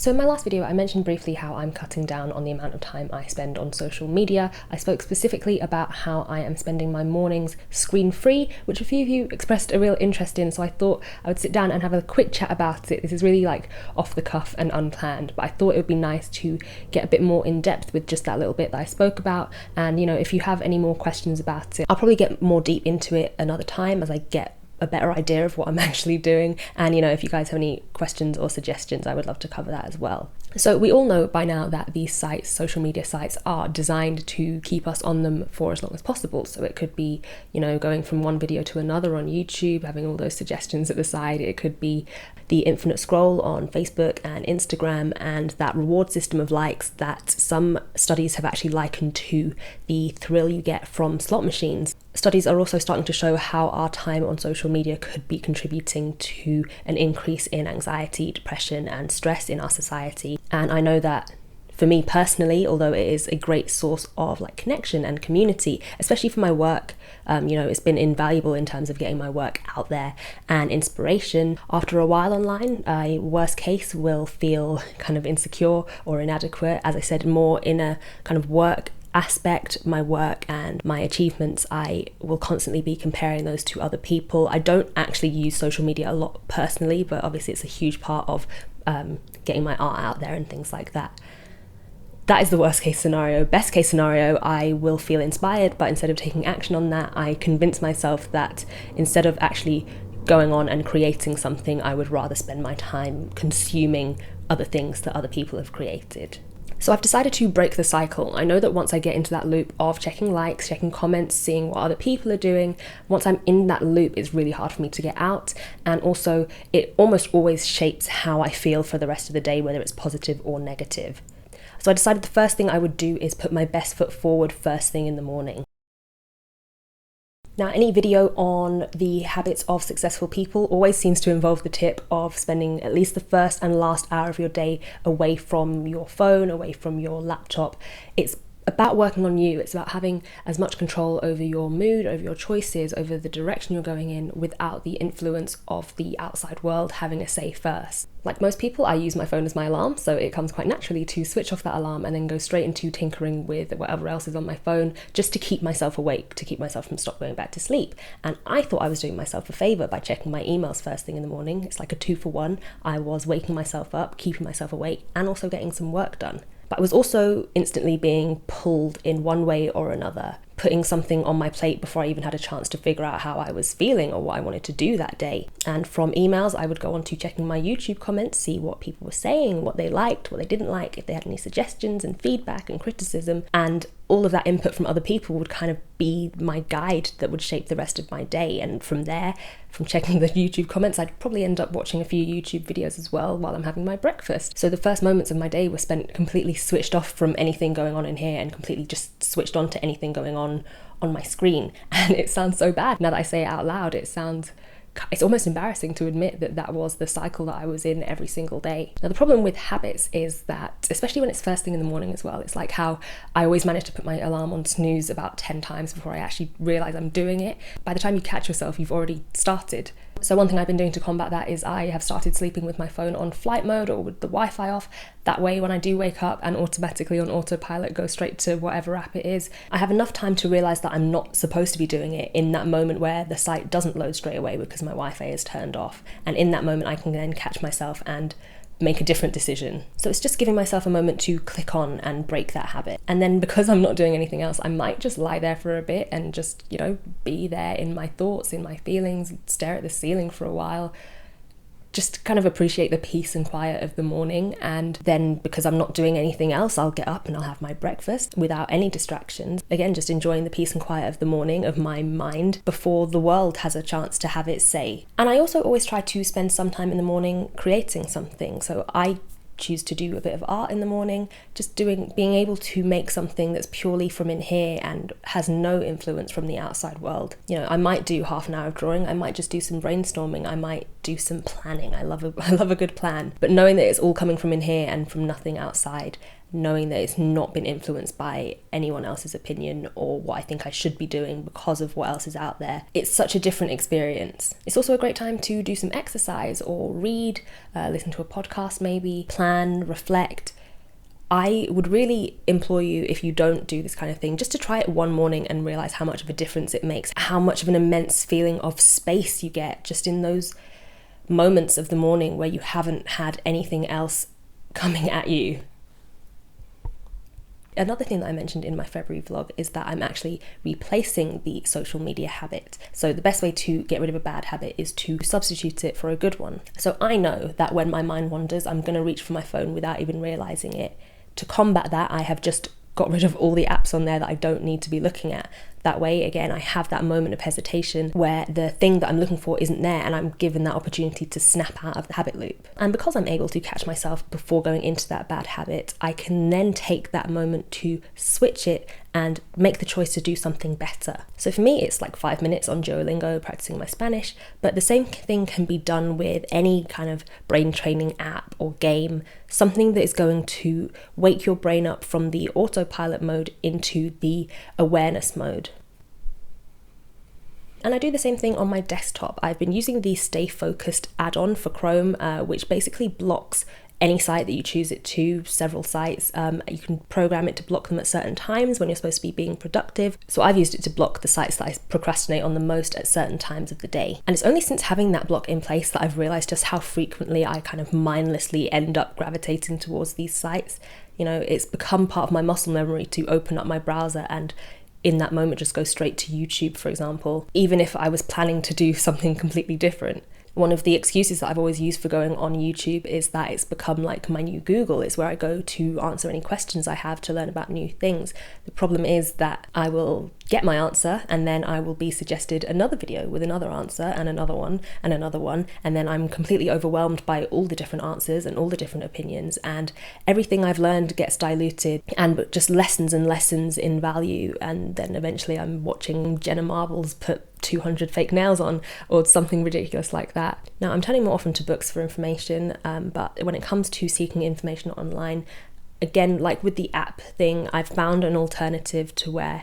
So in my last video, I mentioned briefly how I'm cutting down on the amount of time I spend on social media. I spoke specifically about how I am spending my mornings screen-free, which a few of you expressed a real interest in, so I thought I would sit down and have a quick chat about it. This is really like off the cuff and unplanned, but I thought it would be nice to get a bit more in depth with just that little bit that I spoke about. And if you have any more questions about it, I'll probably get more deep into it another time as I get a better idea of what I'm actually doing. And if you guys have any questions or suggestions, I would love to cover that as well. So we all know by now that these sites, social media sites, are designed to keep us on them for as long as possible. So it could be, going from one video to another on YouTube, having all those suggestions at the side. It could be the infinite scroll on Facebook and Instagram, and that reward system of likes that some studies have actually likened to the thrill you get from slot machines. Studies are also starting to show how our time on social media could be contributing to an increase in anxiety, depression, and stress in our society. And I know that for me personally, although it is a great source of connection and community, especially for my work, it's been invaluable in terms of getting my work out there and inspiration. After a while online, worst case will feel kind of insecure or inadequate. As I said, more in a kind of work aspect, my work and my achievements, I will constantly be comparing those to other people. I don't actually use social media a lot personally, but obviously it's a huge part of getting my art out there and things like that. That is the worst case scenario. Best case scenario, I will feel inspired, but instead of taking action on that, I convince myself that instead of actually going on and creating something, I would rather spend my time consuming other things that other people have created. So I've decided to break the cycle. I know that once I get into that loop of checking likes, checking comments, seeing what other people are doing, once I'm in that loop, it's really hard for me to get out. And also, it almost always shapes how I feel for the rest of the day, whether it's positive or negative. So I decided the first thing I would do is put my best foot forward first thing in the morning. Now, any video on the habits of successful people always seems to involve the tip of spending at least the first and last hour of your day away from your phone, away from your laptop. It's about working on you. It's about having as much control over your mood, over your choices, over the direction you're going in without the influence of the outside world having a say first. Like most people, I use my phone as my alarm, so it comes quite naturally to switch off that alarm and then go straight into tinkering with whatever else is on my phone just to keep myself awake, to keep myself from stop going back to sleep. And I thought I was doing myself a favour by checking my emails first thing in the morning. It's like a 2-for-1. I was waking myself up, keeping myself awake, and also getting some work done. But I was also instantly being pulled in one way or another, putting something on my plate before I even had a chance to figure out how I was feeling or what I wanted to do that day. And from emails, I would go on to checking my YouTube comments, see what people were saying, what they liked, what they didn't like, if they had any suggestions and feedback and criticism. And all of that input from other people would kind of be my guide that would shape the rest of my day. And from there, from checking the YouTube comments, I'd probably end up watching a few YouTube videos as well while I'm having my breakfast. So the first moments of my day were spent completely switched off from anything going on in here and completely just switched on to anything going on my screen. And it sounds so bad now that I say it out loud. It's almost embarrassing to admit that that was the cycle that I was in every single day. Now, the problem with habits is that, especially when it's first thing in the morning as well, it's like how I always manage to put my alarm on snooze about 10 times before I actually realise I'm doing it. By the time you catch yourself, you've already started. So one thing I've been doing to combat that is I have started sleeping with my phone on flight mode or with the Wi-Fi off. That way, when I do wake up and automatically on autopilot go straight to whatever app it is, I have enough time to realise that I'm not supposed to be doing it in that moment where the site doesn't load straight away because my Wi-Fi is turned off. And in that moment, I can then catch myself and make a different decision. So it's just giving myself a moment to click on and break that habit. And then because I'm not doing anything else, I might just lie there for a bit and just, be there in my thoughts, in my feelings, stare at the ceiling for a while, just kind of appreciate the peace and quiet of the morning. And then because I'm not doing anything else, I'll get up and I'll have my breakfast without any distractions. Again, just enjoying the peace and quiet of the morning, of my mind, before the world has a chance to have its say. And I also always try to spend some time in the morning creating something. So I choose to do a bit of art in the morning, just being able to make something that's purely from in here and has no influence from the outside world. I might do half an hour of drawing, I might just do some brainstorming, I might do some planning. I love a good plan. But knowing that it's all coming from in here and from nothing outside, knowing that it's not been influenced by anyone else's opinion or what I think I should be doing because of what else is out there. It's such a different experience. It's also a great time to do some exercise or read, listen to a podcast maybe, plan, reflect. I would really implore you, if you don't do this kind of thing, just to try it one morning and realise how much of a difference it makes, how much of an immense feeling of space you get just in those moments of the morning where you haven't had anything else coming at you. Another thing that I mentioned in my February vlog is that I'm actually replacing the social media habit. So the best way to get rid of a bad habit is to substitute it for a good one. So I know that when my mind wanders, I'm going to reach for my phone without even realising it. To combat that, I have just got rid of all the apps on there that I don't need to be looking at. That way, again, I have that moment of hesitation where the thing that I'm looking for isn't there, and I'm given that opportunity to snap out of the habit loop. And because I'm able to catch myself before going into that bad habit, I can then take that moment to switch it and make the choice to do something better. So for me, it's like 5 minutes on Duolingo practicing my Spanish, but the same thing can be done with any kind of brain training app or game, something that is going to wake your brain up from the autopilot mode into the awareness mode. And I do the same thing on my desktop. I've been using the Stay Focused add-on for Chrome, which basically blocks any site that you choose it to, several sites. You can program it to block them at certain times when you're supposed to be being productive. So I've used it to block the sites that I procrastinate on the most at certain times of the day. And it's only since having that block in place that I've realised just how frequently I kind of mindlessly end up gravitating towards these sites. You know, it's become part of my muscle memory to open up my browser and in that moment just go straight to YouTube, for example, even if I was planning to do something completely different. One of the excuses that I've always used for going on YouTube is that it's become like my new Google. It's where I go to answer any questions I have to learn about new things. The problem is that I will get my answer and then I will be suggested another video with another answer and another one and another one, and then I'm completely overwhelmed by all the different answers and all the different opinions, and everything I've learned gets diluted and just lessons and lessons in value, and then eventually I'm watching Jenna Marbles put 200 fake nails on or something ridiculous like that. Now I'm turning more often to books for information, but when it comes to seeking information online, again, like with the app thing, I've found an alternative to where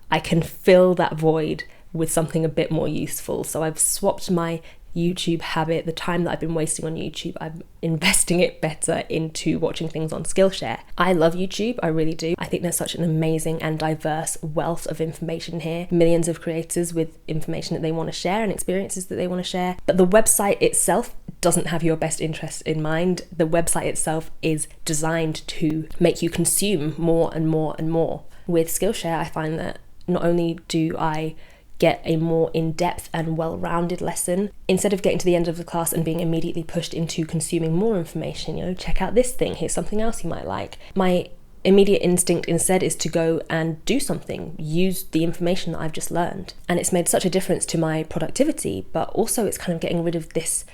I can fill that void with something a bit more useful. So I've swapped my YouTube habit, the time that I've been wasting on YouTube, I'm investing it better into watching things on Skillshare. I love YouTube, I really do. I think there's such an amazing and diverse wealth of information here. Millions of creators with information that they want to share and experiences that they want to share. But the website itself doesn't have your best interests in mind. The website itself is designed to make you consume more and more and more. With Skillshare, I find that not only do I get a more in-depth and well-rounded lesson, instead of getting to the end of the class and being immediately pushed into consuming more information, you know, check out this thing, here's something else you might like. My immediate instinct instead is to go and do something, use the information that I've just learned. And it's made such a difference to my productivity, but also it's kind of getting rid of this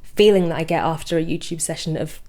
feeling that I get after a YouTube session of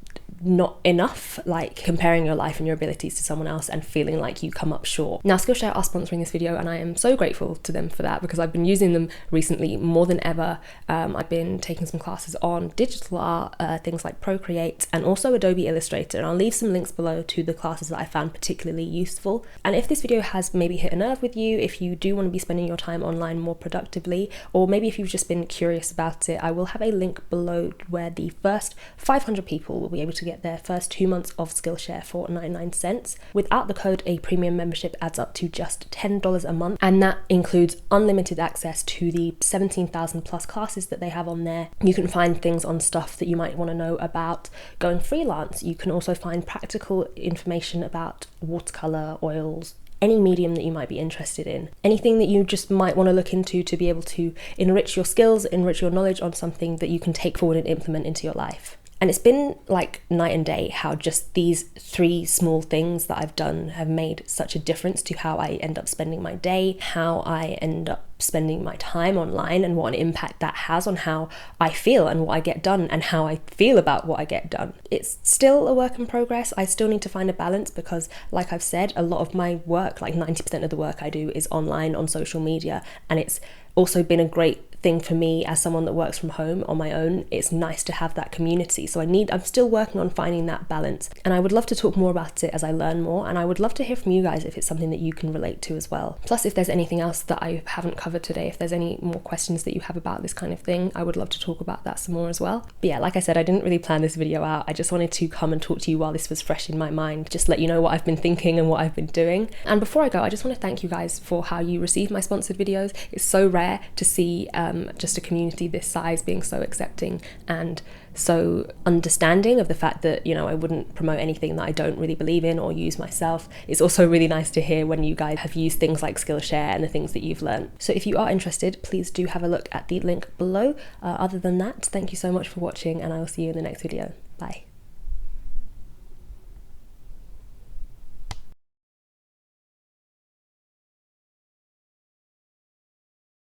not enough, like comparing your life and your abilities to someone else and feeling like you come up short. Now Skillshare are sponsoring this video and I am so grateful to them for that because I've been using them recently more than ever. I've been taking some classes on digital art, things like Procreate and also Adobe Illustrator, and I'll leave some links below to the classes that I found particularly useful. And if this video has maybe hit a nerve with you, if you do want to be spending your time online more productively, or maybe if you've just been curious about it, I will have a link below where the first 500 people will be able to get their first 2 months of Skillshare for 99 cents. Without the code, a premium membership adds up to just $10 a month, and that includes unlimited access to the 17,000 plus classes that they have on there. You can find things on stuff that you might want to know about going freelance. You can also find practical information about watercolor, oils, any medium that you might be interested in, anything that you just might want to look into to be able to enrich your skills, enrich your knowledge on something that you can take forward and implement into your life. And it's been like night and day how just these 3 small things that I've done have made such a difference to how I end up spending my day, how I end up spending my time online and what an impact that has on how I feel and what I get done and how I feel about what I get done. It's still a work in progress. I still need to find a balance because, like I've said, a lot of my work, like 90% of the work I do, is online on social media, and it's also been a great thing for me as someone that works from home on my own. It's nice to have that community. So I'm still working on finding that balance, and I would love to talk more about it as I learn more, and I would love to hear from you guys if it's something that you can relate to as well. Plus, if there's anything else that I haven't covered today, if there's any more questions that you have about this kind of thing, I would love to talk about that some more as well. But yeah, like I said, I didn't really plan this video out. I just wanted to come and talk to you while this was fresh in my mind, just let you know what I've been thinking and what I've been doing. And before I go, I just want to thank you guys for how you receive my sponsored videos. It's so rare to see just a community this size being so accepting and so understanding of the fact that, you know, I wouldn't promote anything that I don't really believe in or use myself. It's also really nice to hear when you guys have used things like Skillshare and the things that you've learned. So if you are interested, please do have a look at the link below. Other than that, thank you so much for watching, and I will see you in the next video. Bye.